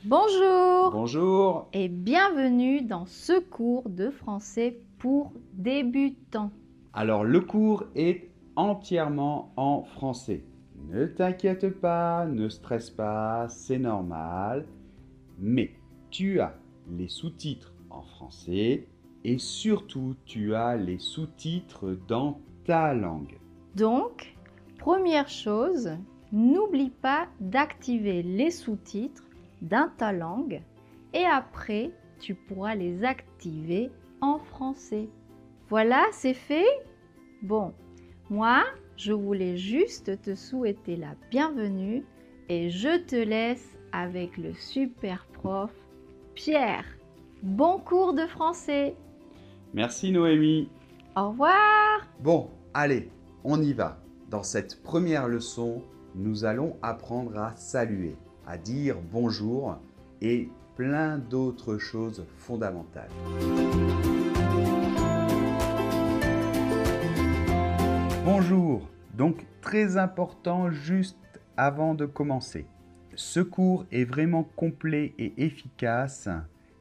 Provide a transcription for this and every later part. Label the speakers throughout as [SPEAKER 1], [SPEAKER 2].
[SPEAKER 1] Bonjour
[SPEAKER 2] Bonjour.
[SPEAKER 1] et bienvenue dans ce cours de français pour débutants.
[SPEAKER 2] Alors, le cours est entièrement en français. Ne t'inquiète pas, ne stresse pas, c'est normal. Mais tu as les sous-titres en français et surtout, tu as les sous-titres dans ta langue.
[SPEAKER 1] Donc, première chose, n'oublie pas d'activer les sous-titres dans ta langue et après, tu pourras les activer en français. Voilà, c'est fait? Bon, moi, je voulais juste te souhaiter la bienvenue et je te laisse avec le super prof Pierre. Bon cours de français.
[SPEAKER 2] Merci Noémie.
[SPEAKER 1] Au revoir.
[SPEAKER 2] Bon, allez, on y va. Dans cette première leçon, nous allons apprendre à saluer, à dire bonjour et plein d'autres choses fondamentales. Bonjour, donc très important juste avant de commencer. Ce cours est vraiment complet et efficace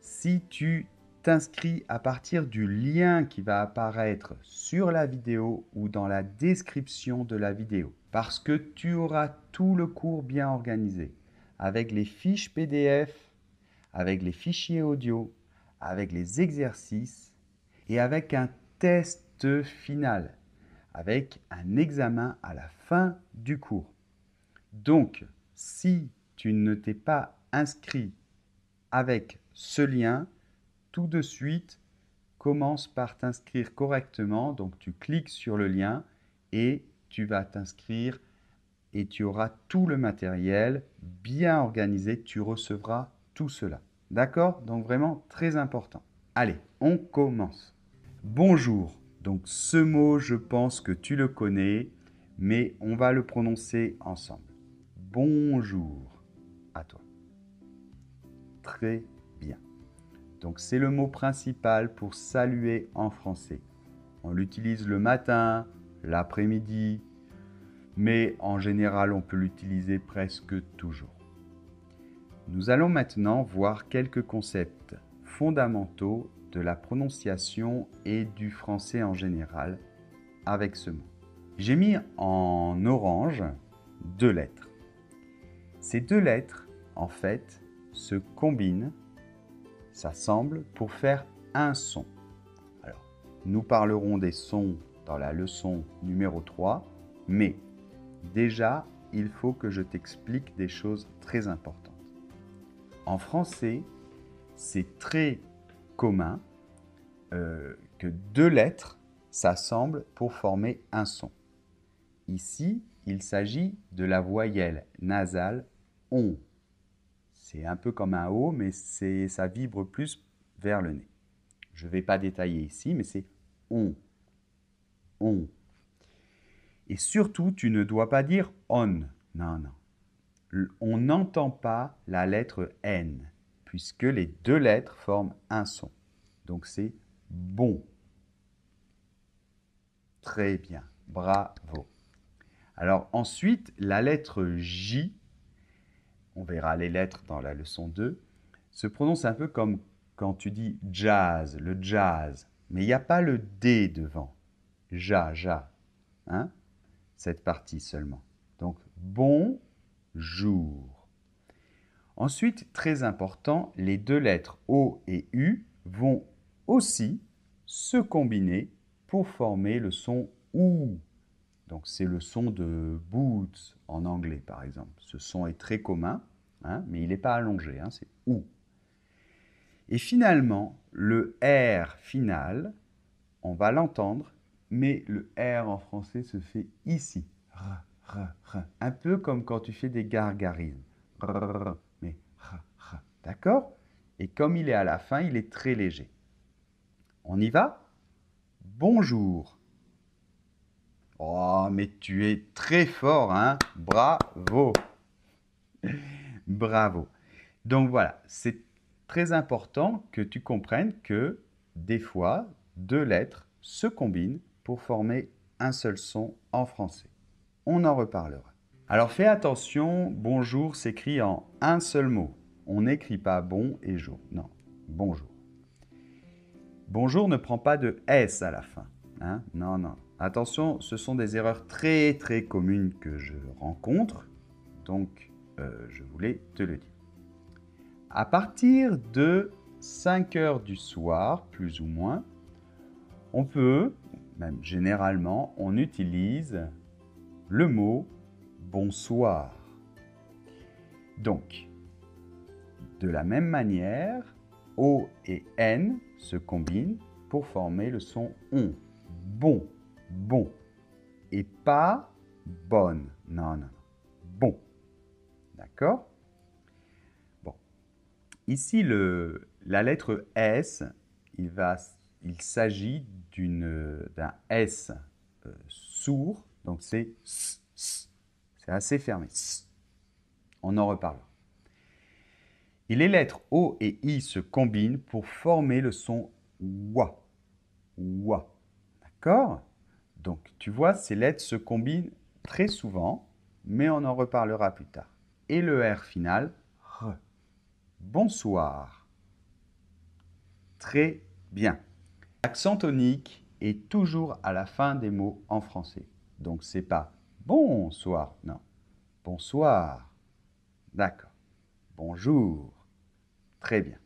[SPEAKER 2] si tu t'inscris à partir du lien qui va apparaître sur la vidéo ou dans la description de la vidéo. Parce que tu auras tout le cours bien organisé, avec les fiches PDF, avec les fichiers audio, avec les exercices et avec un test final, avec un examen à la fin du cours. Donc, si tu ne t'es pas inscrit avec ce lien, tout de suite, commence par t'inscrire correctement. Donc, tu cliques sur le lien et tu vas t'inscrire et tu auras tout le matériel bien organisé. Tu recevras tout cela. D'accord? Donc, vraiment très important. Allez, on commence. Bonjour. Donc, ce mot, je pense que tu le connais, mais on va le prononcer ensemble. Bonjour à toi. Très bien. Donc, c'est le mot principal pour saluer en français. On l'utilise le matin, l'après-midi, mais en général, on peut l'utiliser presque toujours. Nous allons maintenant voir quelques concepts fondamentaux de la prononciation et du français en général avec ce mot. J'ai mis en orange 2 lettres. Ces 2 lettres, en fait, se combinent, s'assemblent pour faire un son. Alors, nous parlerons des sons dans la leçon numéro 3, mais déjà, il faut que je t'explique des choses très importantes. En français, c'est très commun que 2 lettres s'assemblent pour former un son. Ici, il s'agit de la voyelle nasale on. C'est un peu comme un O, mais ça vibre plus vers le nez. Je ne vais pas détailler ici, mais c'est on. On. Et surtout, tu ne dois pas dire on. Non, non. On n'entend pas la lettre N, puisque les 2 lettres forment un son. Donc c'est bon. Très bien. Bravo. Alors ensuite, la lettre J, on verra les lettres dans la leçon 2, se prononce un peu comme quand tu dis jazz, le jazz. Mais il n'y a pas le D devant. Ja, ja. Hein? Cette partie seulement. Donc, bonjour. Ensuite, très important, les 2 lettres O et U vont aussi se combiner pour former le son OU. Donc, c'est le son de boots en anglais, par exemple. Ce son est très commun, hein, mais il n'est pas allongé, hein, c'est OU. Et finalement, le R final, on va l'entendre, mais le R en français se fait ici. R, r, r. Un peu comme quand tu fais des gargarismes. R, mais r, r. D'accord? Et comme il est à la fin, il est très léger. On y va? Bonjour. Oh, mais tu es très fort, hein? Bravo. Bravo. Donc voilà, c'est très important que tu comprennes que des fois, 2 lettres se combinent pour former un seul son en français. On en reparlera. Alors fais attention, bonjour s'écrit en un seul mot. On n'écrit pas bon et jour. Non, bonjour. Bonjour ne prend pas de S à la fin. Hein? Non, non. Attention, ce sont des erreurs très très communes que je rencontre. Donc, je voulais te le dire. À partir de 5 heures du soir, plus ou moins, on peut, même généralement, on utilise le mot bonsoir. Donc, de la même manière, O et N se combinent pour former le son ON. Bon, bon. Et pas bonne. Non, non, non. Bon. D'accord? Bon. Ici, la lettre S, il s'agit d'un S sourd. Donc, c'est S, S. C'est assez fermé. S. On en reparlera. Et les lettres O et I se combinent pour former le son WA. WA. D'accord? Donc, tu vois, ces lettres se combinent très souvent, mais on en reparlera plus tard. Et le R final, R. Bonsoir. Très bien. L'accent tonique est toujours à la fin des mots en français. Donc, c'est pas bonsoir, non. Bonsoir. D'accord. Bonjour. Très bien.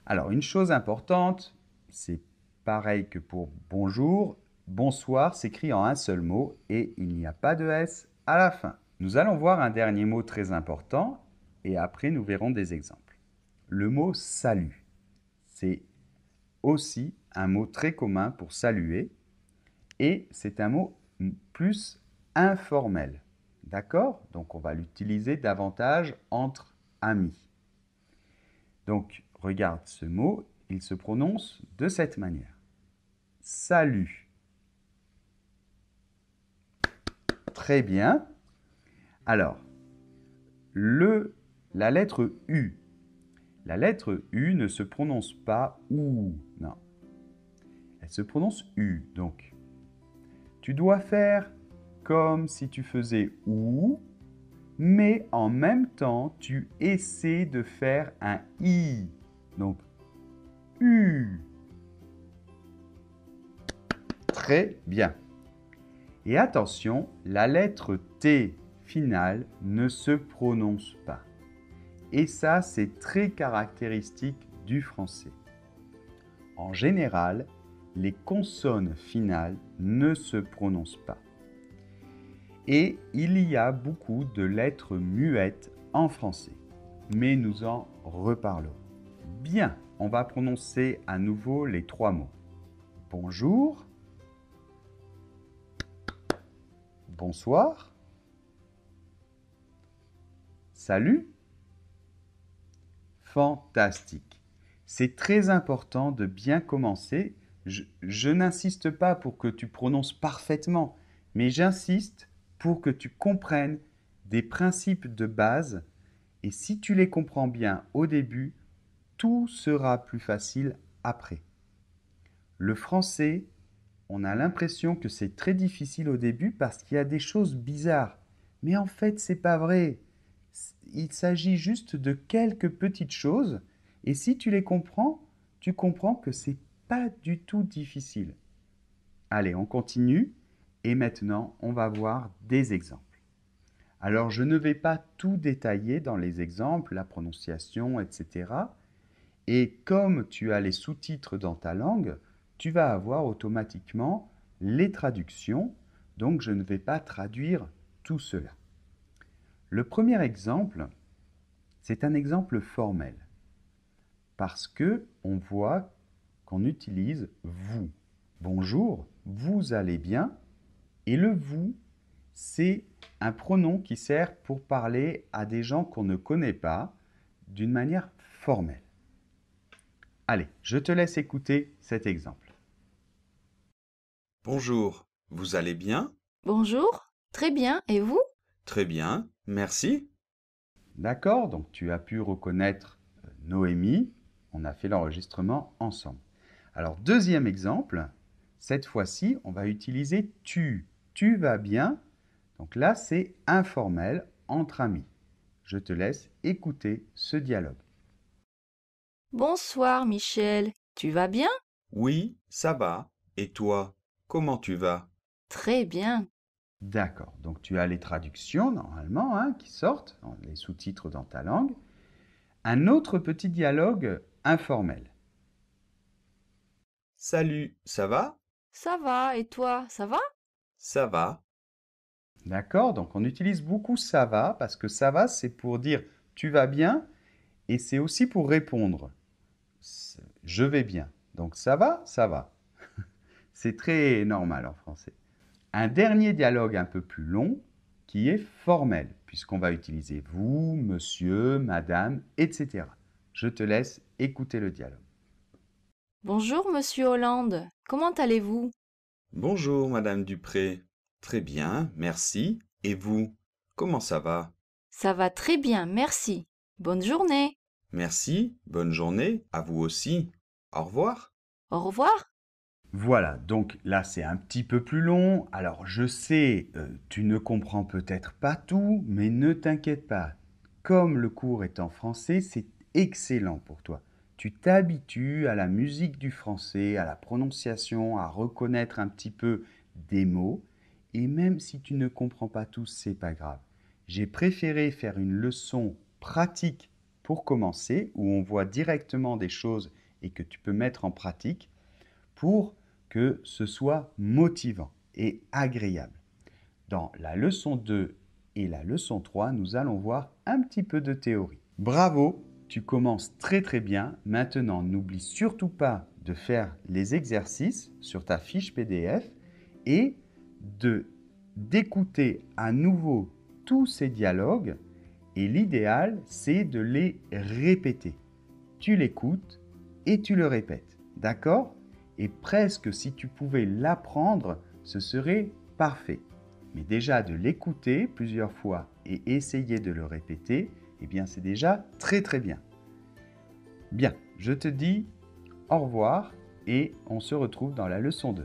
[SPEAKER 2] Alors, une chose importante, c'est pareil que pour bonjour. Bonsoir s'écrit en un seul mot et il n'y a pas de S à la fin. Nous allons voir un dernier mot très important et après nous verrons des exemples. Le mot salut, c'est aussi un mot très commun pour saluer et c'est un mot plus informel. D'accord? Donc on va l'utiliser davantage entre amis. Donc regarde ce mot, il se prononce de cette manière. Salut. Très bien. Alors, la lettre U. La lettre U ne se prononce pas OU, non. Elle se prononce U, donc. Tu dois faire comme si tu faisais OU, mais en même temps, tu essaies de faire un I. Donc, U. Très bien. Et attention, la lettre T finale ne se prononce pas. Et ça, c'est très caractéristique du français. En général, les consonnes finales ne se prononcent pas. Et il y a beaucoup de lettres muettes en français. Mais nous en reparlerons. Bien, on va prononcer à nouveau les trois mots. Bonjour. Bonsoir. Salut. Fantastique. C'est très important de bien commencer. Je n'insiste pas pour que tu prononces parfaitement, mais j'insiste pour que tu comprennes des principes de base. Et si tu les comprends bien au début, tout sera plus facile après. Le français, on a l'impression que c'est très difficile au début parce qu'il y a des choses bizarres. Mais en fait, c'est pas vrai. Il s'agit juste de quelques petites choses. Et si tu les comprends, tu comprends que c'est pas du tout difficile. Allez, on continue. Et maintenant, on va voir des exemples. Alors, je ne vais pas tout détailler dans les exemples, la prononciation, etc. Et comme tu as les sous-titres dans ta langue, tu vas avoir automatiquement les traductions, donc je ne vais pas traduire tout cela. Le premier exemple, c'est un exemple formel, parce que on voit qu'on utilise vous. Bonjour, vous allez bien, et le vous, c'est un pronom qui sert pour parler à des gens qu'on ne connaît pas d'une manière formelle. Allez, je te laisse écouter cet exemple.
[SPEAKER 3] Bonjour, vous allez bien?
[SPEAKER 1] Bonjour, très bien, et vous?
[SPEAKER 3] Très bien, merci.
[SPEAKER 2] D'accord, donc tu as pu reconnaître Noémie. On a fait l'enregistrement ensemble. Alors, deuxième exemple, cette fois-ci, on va utiliser tu. Tu vas bien. Donc là, c'est informel entre amis. Je te laisse écouter ce dialogue.
[SPEAKER 4] Bonsoir Michel, tu vas bien?
[SPEAKER 3] Oui, ça va. Et toi, comment tu vas?
[SPEAKER 4] Très bien.
[SPEAKER 2] D'accord, donc tu as les traductions normalement hein, qui sortent, les sous-titres dans ta langue. Un autre petit dialogue informel.
[SPEAKER 3] Salut, ça va?
[SPEAKER 4] Ça va, et toi, ça va?
[SPEAKER 3] Ça va.
[SPEAKER 2] D'accord, donc on utilise beaucoup ça va parce que ça va c'est pour dire tu vas bien et c'est aussi pour répondre. Je vais bien. Donc ça va, ça va. C'est très normal en français. Un dernier dialogue un peu plus long qui est formel, puisqu'on va utiliser vous, monsieur, madame, etc. Je te laisse écouter le dialogue.
[SPEAKER 4] Bonjour Monsieur Hollande, comment allez-vous?
[SPEAKER 3] Bonjour, Madame Dupré. Très bien, merci. Et vous, comment ça va?
[SPEAKER 4] Ça va très bien, merci. Bonne journée.
[SPEAKER 3] Merci, bonne journée, à vous aussi. Au revoir.
[SPEAKER 4] Au revoir.
[SPEAKER 2] Voilà, donc là c'est un petit peu plus long. Alors je sais, tu ne comprends peut-être pas tout, mais ne t'inquiète pas. Comme le cours est en français, c'est excellent pour toi. Tu t'habitues à la musique du français, à la prononciation, à reconnaître un petit peu des mots. Et même si tu ne comprends pas tout, c'est pas grave. J'ai préféré faire une leçon pratique pour commencer, où on voit directement des choses et que tu peux mettre en pratique pour que ce soit motivant et agréable. Dans la leçon 2 et la leçon 3, nous allons voir un petit peu de théorie. Bravo, tu commences très très bien. Maintenant, n'oublie surtout pas de faire les exercices sur ta fiche PDF et d'écouter à nouveau tous ces dialogues. Et l'idéal, c'est de les répéter. Tu l'écoutes et tu le répètes. D'accord? Et presque si tu pouvais l'apprendre, ce serait parfait. Mais déjà de l'écouter plusieurs fois et essayer de le répéter, eh bien c'est déjà très très bien. Bien, je te dis au revoir et on se retrouve dans la leçon 2.